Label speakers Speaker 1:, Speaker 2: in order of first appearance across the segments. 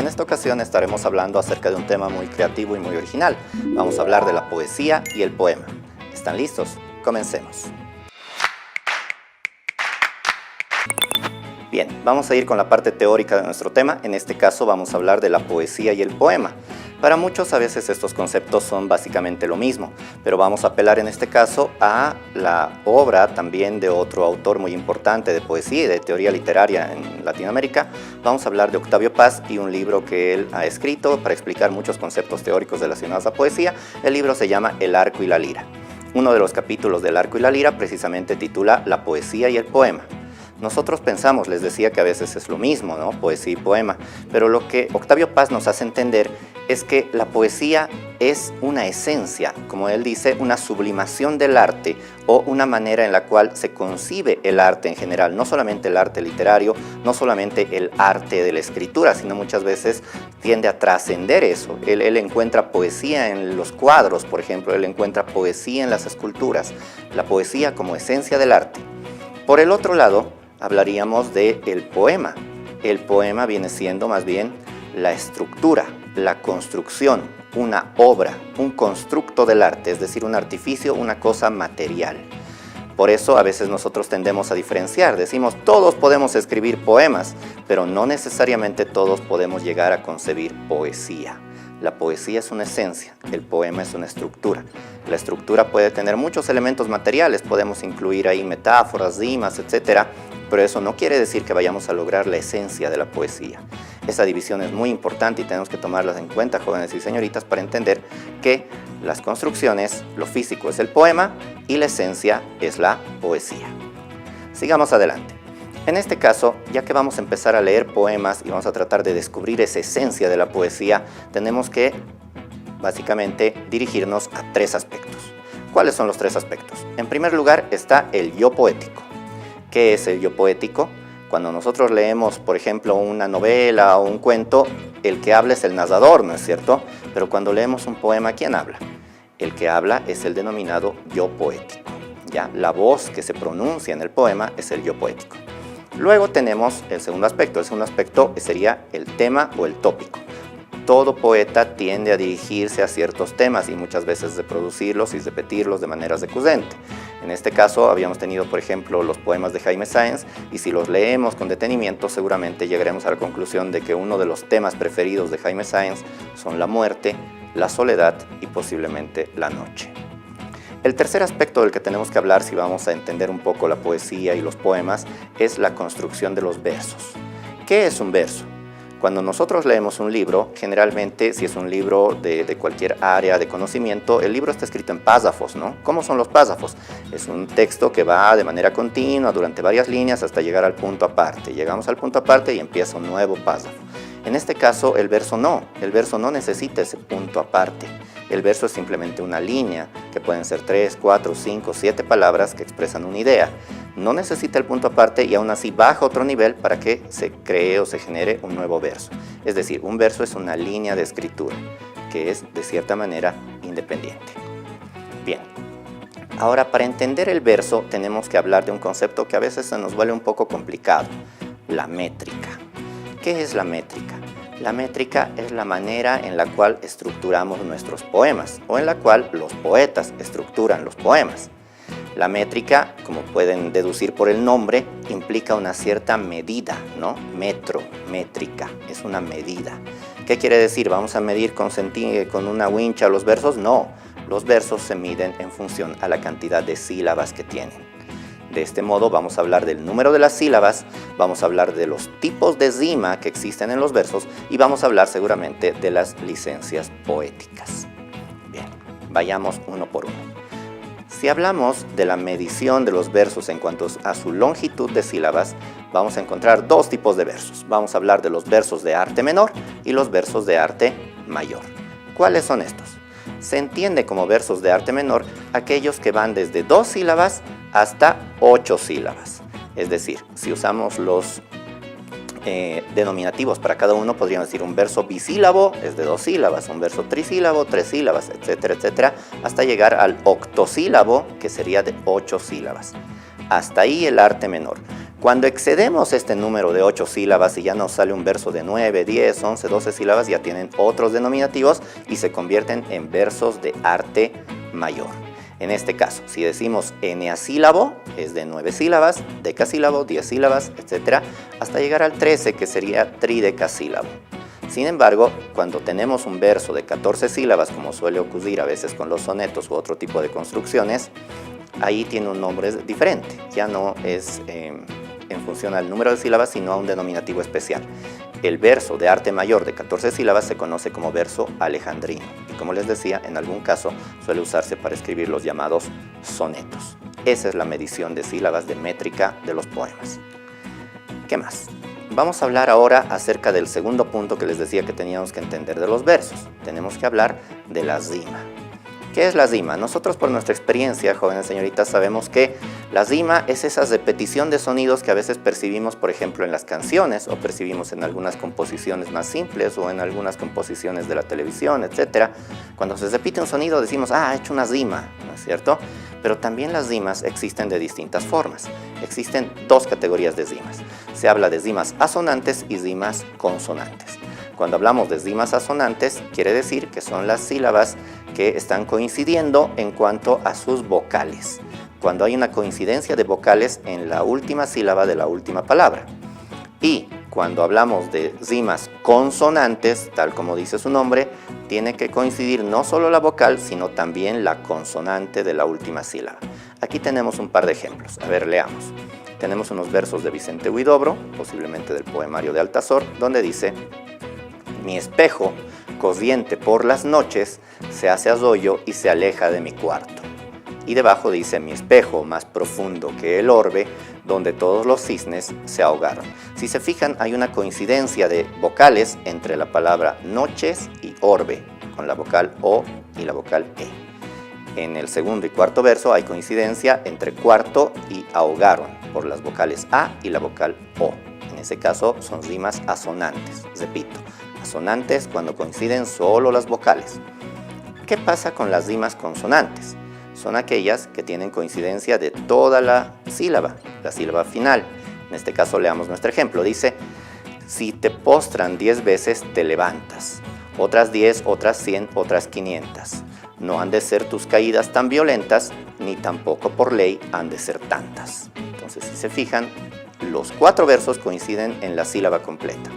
Speaker 1: en esta ocasión estaremos hablando acerca de un tema muy creativo y muy original. Vamos a hablar de la poesía y el poema. ¿Están listos? Comencemos. Bien, vamos a ir con la parte teórica de nuestro tema. En este caso vamos a hablar de la poesía y el poema. Para muchos a veces estos conceptos son básicamente lo mismo, pero vamos a apelar en este caso a la obra también de otro autor muy importante de poesía y de teoría literaria en Latinoamérica. Vamos a hablar de Octavio Paz y un libro que él ha escrito para explicar muchos conceptos teóricos relacionados a poesía. El libro se llama El arco y la lira. Uno de los capítulos del arco y la lira precisamente titula La poesía y el poema. Nosotros pensamos, les decía que a veces es lo mismo, ¿no? Poesía y poema, pero lo que Octavio Paz nos hace entender es que la poesía es una esencia, como él dice, una sublimación del arte o una manera en la cual se concibe el arte en general, no solamente el arte literario, no solamente el arte de la escritura, sino muchas veces tiende a trascender eso. Él encuentra poesía en los cuadros, por ejemplo, él encuentra poesía en las esculturas, la poesía como esencia del arte. Por el otro lado, hablaríamos del poema. El poema viene siendo más bien la estructura, la construcción, una obra, un constructo del arte, es decir, un artificio, una cosa material. Por eso a veces nosotros tendemos a diferenciar, decimos todos podemos escribir poemas, pero no necesariamente todos podemos llegar a concebir poesía. La poesía es una esencia, el poema es una estructura. La estructura puede tener muchos elementos materiales, podemos incluir ahí metáforas, rimas, etc. Pero eso no quiere decir que vayamos a lograr la esencia de la poesía. Esa división es muy importante y tenemos que tomarlas en cuenta, jóvenes y señoritas, para entender que las construcciones, lo físico es el poema y la esencia es la poesía. Sigamos adelante. En este caso, ya que vamos a empezar a leer poemas y vamos a tratar de descubrir esa esencia de la poesía, tenemos que básicamente dirigirnos a tres aspectos. ¿Cuáles son los tres aspectos? En primer lugar está el yo poético. ¿Qué es el yo poético? Cuando nosotros leemos, por ejemplo, una novela o un cuento, el que habla es el narrador, ¿no es cierto? Pero cuando leemos un poema, ¿quién habla? El que habla es el denominado yo poético. ¿Ya? La voz que se pronuncia en el poema es el yo poético. Luego tenemos el segundo aspecto. El segundo aspecto sería el tema o el tópico. Todo poeta tiende a dirigirse a ciertos temas y muchas veces reproducirlos y repetirlos de manera recurrente. En este caso habíamos tenido, por ejemplo, los poemas de Jaime Sáenz, y si los leemos con detenimiento seguramente llegaremos a la conclusión de que uno de los temas preferidos de Jaime Sáenz son la muerte, la soledad y posiblemente la noche. El tercer aspecto del que tenemos que hablar si vamos a entender un poco la poesía y los poemas es la construcción de los versos. ¿Qué es un verso? Cuando nosotros leemos un libro, generalmente si es un libro de cualquier área de conocimiento, el libro está escrito en párrafos, ¿no? ¿Cómo son los párrafos? Es un texto que va de manera continua durante varias líneas hasta llegar al punto aparte. Llegamos al punto aparte y empieza un nuevo párrafo. En este caso el verso no necesita ese punto aparte. El verso es simplemente una línea, que pueden ser 3, 4, 5, 7 palabras que expresan una idea. No necesita el punto aparte y aún así baja otro nivel para que se cree o se genere un nuevo verso. Es decir, un verso es una línea de escritura, que es de cierta manera independiente. Bien, ahora para entender el verso tenemos que hablar de un concepto que a veces se nos vuelve un poco complicado, la métrica. ¿Qué es la métrica? La métrica es la manera en la cual estructuramos nuestros poemas o en la cual los poetas estructuran los poemas. La métrica, como pueden deducir por el nombre, implica una cierta medida, ¿no? Metro, métrica, es una medida. ¿Qué quiere decir? ¿Vamos a medir con una wincha los versos? No, los versos se miden en función a la cantidad de sílabas que tienen. De este modo vamos a hablar del número de las sílabas, vamos a hablar de los tipos de rima que existen en los versos y vamos a hablar seguramente de las licencias poéticas. Bien, vayamos uno por uno. Si hablamos de la medición de los versos en cuanto a su longitud de sílabas, vamos a encontrar dos tipos de versos. Vamos a hablar de los versos de arte menor y los versos de arte mayor. ¿Cuáles son estos? Se entiende como versos de arte menor aquellos que van desde 2 sílabas hasta 8 sílabas. Es decir, si usamos los denominativos para cada uno, podríamos decir un verso bisílabo es de 2 sílabas, un verso trisílabo, 3 sílabas, etcétera, etcétera, hasta llegar al octosílabo, que sería de 8 sílabas. Hasta ahí el arte menor. Cuando excedemos este número de 8 sílabas y ya nos sale un verso de 9, 10, 11, 12 sílabas, ya tienen otros denominativos y se convierten en versos de arte mayor. En este caso, si decimos eneasílabo, es de 9 sílabas, decasílabo, 10 sílabas, etc., hasta llegar al 13, que sería tridecasílabo. Sin embargo, cuando tenemos un verso de 14 sílabas, como suele ocurrir a veces con los sonetos u otro tipo de construcciones, ahí tiene un nombre diferente. Ya no es en función al número de sílabas, sino a un denominativo especial. El verso de arte mayor de 14 sílabas se conoce como verso alejandrino. Y como les decía, en algún caso suele usarse para escribir los llamados sonetos. Esa es la medición de sílabas de métrica de los poemas. ¿Qué más? Vamos a hablar ahora acerca del segundo punto que les decía que teníamos que entender de los versos. Tenemos que hablar de la rima. ¿Qué es la rima? Nosotros por nuestra experiencia, jóvenes señoritas, sabemos que la rima es esa repetición de sonidos que a veces percibimos, por ejemplo, en las canciones o percibimos en algunas composiciones más simples o en algunas composiciones de la televisión, etc. Cuando se repite un sonido decimos, ha hecho una rima, ¿no es cierto? Pero también las rimas existen de distintas formas. Existen dos categorías de rimas. Se habla de rimas asonantes y rimas consonantes. Cuando hablamos de rimas asonantes, quiere decir que son las sílabas que están coincidiendo en cuanto a sus vocales. Cuando hay una coincidencia de vocales en la última sílaba de la última palabra. Y cuando hablamos de rimas consonantes, tal como dice su nombre, tiene que coincidir no solo la vocal, sino también la consonante de la última sílaba. Aquí tenemos un par de ejemplos. A ver, leamos. Tenemos unos versos de Vicente Huidobro, posiblemente del poemario de Altazor, donde dice: mi espejo, corriente por las noches, se hace arroyo y se aleja de mi cuarto. Y debajo dice: mi espejo, más profundo que el orbe, donde todos los cisnes se ahogaron. Si se fijan, hay una coincidencia de vocales entre la palabra noches y orbe, con la vocal O y la vocal E. En el segundo y cuarto verso hay coincidencia entre cuarto y ahogaron, por las vocales A y la vocal O. En ese caso son rimas asonantes, repito. Asonantes cuando coinciden solo las vocales. ¿Qué pasa con las rimas consonantes? Son aquellas que tienen coincidencia de toda la sílaba final. En este caso leamos nuestro ejemplo. Dice: si te postran 10 veces te levantas, otras 10, otras 100, otras 500. No han de ser tus caídas tan violentas, ni tampoco por ley han de ser tantas. Entonces, si se fijan, los 4 versos coinciden en la sílaba completa.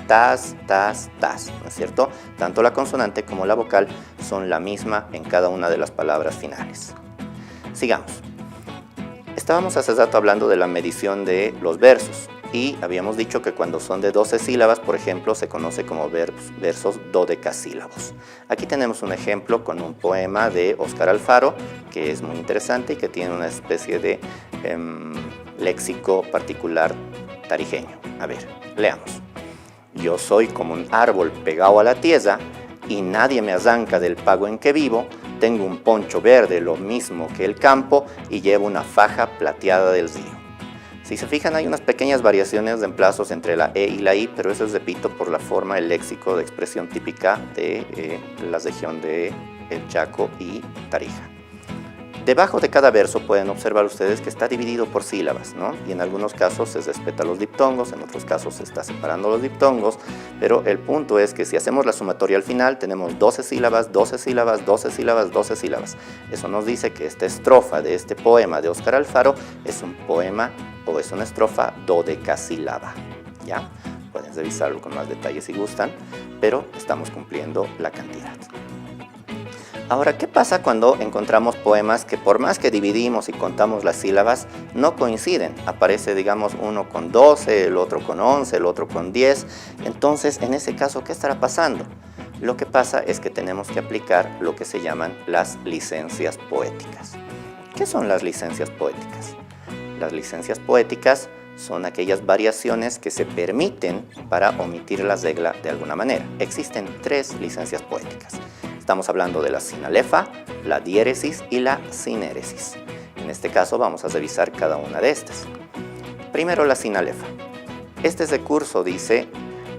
Speaker 1: Tas, tas, tas, ¿no es cierto? Tanto la consonante como la vocal son la misma en cada una de las palabras finales. Sigamos. Estábamos hace rato hablando de la medición de los versos y habíamos dicho que cuando son de 12 sílabas, por ejemplo, se conoce como versos dodecasílabos. Aquí tenemos un ejemplo con un poema de Óscar Alfaro que es muy interesante y que tiene una especie de léxico particular tarijeño. A ver, leamos. Yo soy como un árbol pegado a la tierra y nadie me arranca del pago en que vivo. Tengo un poncho verde, lo mismo que el campo, y llevo una faja plateada del río. Si se fijan, hay unas pequeñas variaciones de emplazos entre la E y la I, pero eso es, repito, por la forma, el léxico de expresión típica de la región de El Chaco y Tarija. Debajo de cada verso pueden observar ustedes que está dividido por sílabas, ¿no? Y en algunos casos se respeta los diptongos, en otros casos se está separando los diptongos, pero el punto es que si hacemos la sumatoria al final tenemos 12 sílabas, 12 sílabas, 12 sílabas, 12 sílabas. Eso nos dice que esta estrofa de este poema de Óscar Alfaro es un poema o es una estrofa dodecasílaba, ¿ya? Pueden revisarlo con más detalle si gustan, pero estamos cumpliendo la cantidad. Ahora, ¿qué pasa cuando encontramos poemas que por más que dividimos y contamos las sílabas, no coinciden? Aparece, digamos, uno con 12, el otro con 11, el otro con 10. Entonces, en ese caso, ¿qué estará pasando? Lo que pasa es que tenemos que aplicar lo que se llaman las licencias poéticas. ¿Qué son las licencias poéticas? Las licencias poéticas son aquellas variaciones que se permiten para omitir la regla de alguna manera. Existen 3 licencias poéticas. Estamos hablando de la sinalefa, la diéresis y la sinéresis. En este caso vamos a revisar cada una de estas. Primero, la sinalefa. Este recurso, dice,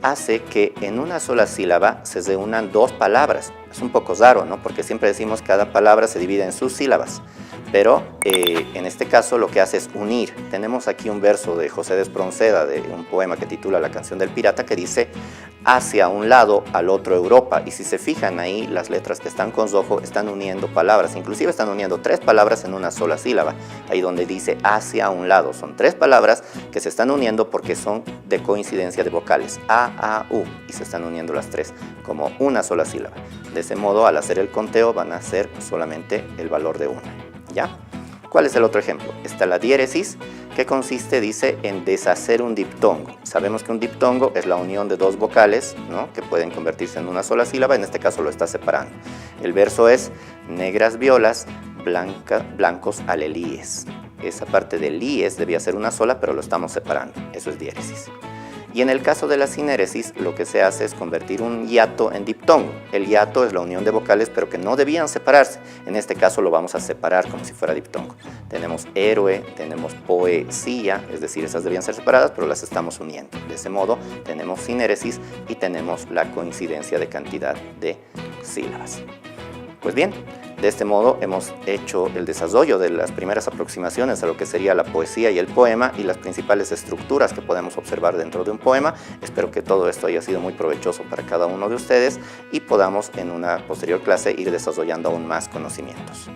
Speaker 1: hace que en una sola sílaba se reúnan 2 palabras, Es un poco raro, ¿no? Porque siempre decimos que cada palabra se divide en sus sílabas, pero en este caso lo que hace es unir. Tenemos aquí un verso de José de Espronceda, de un poema que titula La canción del pirata, que dice hacia un lado, al otro Europa, y si se fijan ahí, las letras que están con rojo están uniendo palabras, inclusive están uniendo 3 palabras en una sola sílaba, ahí donde dice hacia un lado, son 3 palabras que se están uniendo porque son de coincidencia de vocales, A, U, y se están uniendo las 3 como una sola sílaba. De ese modo, al hacer el conteo van a ser solamente el valor de una, ¿ya? ¿Cuál es el otro ejemplo? Está la diéresis, que consiste, dice, en deshacer un diptongo. Sabemos que un diptongo es la unión de 2 vocales, ¿no?, que pueden convertirse en una sola sílaba, en este caso lo está separando. El verso es negras violas, blancos alelíes. Esa parte de líes debía ser una sola, pero lo estamos separando, eso es diéresis. Y en el caso de la sinéresis, lo que se hace es convertir un hiato en diptongo. El hiato es la unión de vocales, pero que no debían separarse. En este caso lo vamos a separar como si fuera diptongo. Tenemos héroe, tenemos poesía, es decir, esas debían ser separadas, pero las estamos uniendo. De ese modo, tenemos sinéresis y tenemos la coincidencia de cantidad de sílabas. Pues bien, de este modo hemos hecho el desarrollo de las primeras aproximaciones a lo que sería la poesía y el poema y las principales estructuras que podemos observar dentro de un poema. Espero que todo esto haya sido muy provechoso para cada uno de ustedes y podamos en una posterior clase ir desarrollando aún más conocimientos.